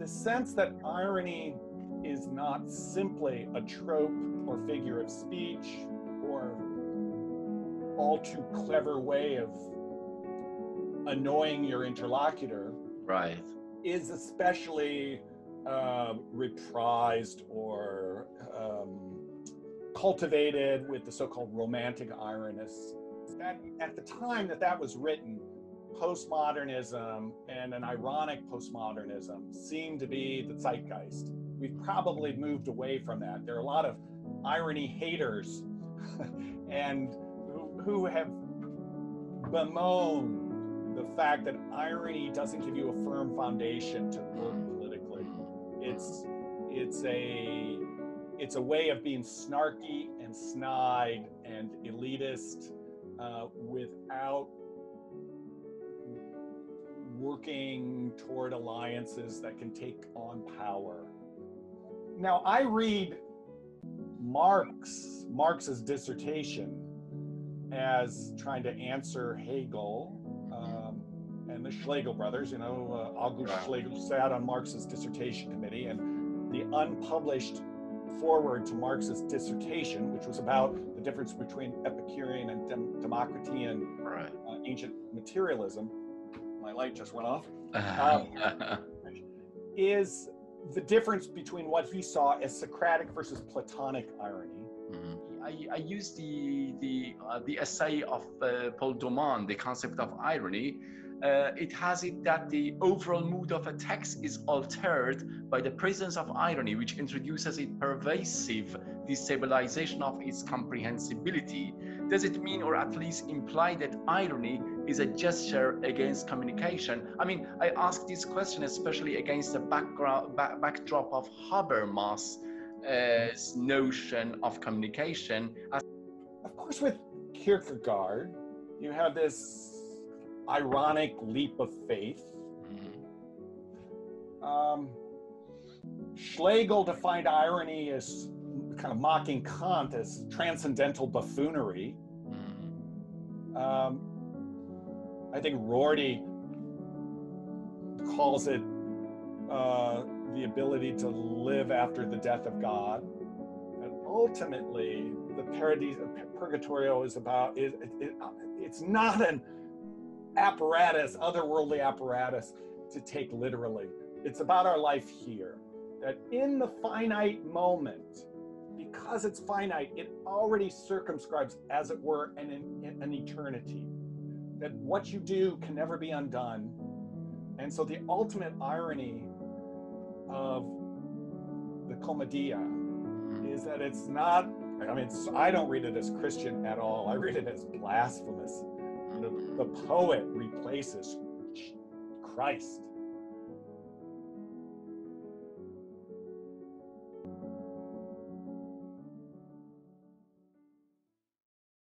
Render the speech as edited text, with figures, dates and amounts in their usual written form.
the sense that irony is not simply a trope or figure of speech or all too clever way of annoying your interlocutor, right, is especially reprised or cultivated with the so-called romantic ironists. That at the time that was written, postmodernism and an ironic postmodernism seemed to be the zeitgeist. We've probably moved away from that. There are a lot of irony haters and who have bemoaned the fact that irony doesn't give you a firm foundation to work politically. It's a way of being snarky and snide and elitist without working toward alliances that can take on power. Now, I read Marx's dissertation as trying to answer Hegel and the Schlegel brothers. August Schlegel sat on Marx's dissertation committee, and the unpublished foreword to Marx's dissertation, which was about the difference between Epicurean and Democritean ancient materialism, my light just went off, is the difference between what he saw as Socratic versus Platonic irony. I use the essay of Paul Doman, the concept of irony. It has it that the overall mood of a text is altered by the presence of irony, which introduces a pervasive destabilization of its comprehensibility. Does it mean, or at least imply, that irony is a gesture against communication? I mean, I ask this question especially against the backdrop of Habermas' notion of communication. Of course, with Kierkegaard, you have this ironic leap of faith. Schlegel defined irony as kind of mocking Kant as transcendental buffoonery. I think Rorty calls it the ability to live after the death of God. And ultimately, the Purgatorio is about, it's not an apparatus, otherworldly apparatus to take literally. It's about our life here. That in the finite moment, because it's finite, it already circumscribes, as it were, an eternity. That what you do can never be undone. And so the ultimate irony of the Commedia is that it's not, I don't read it as Christian at all. I read it as blasphemous. The poet replaces Christ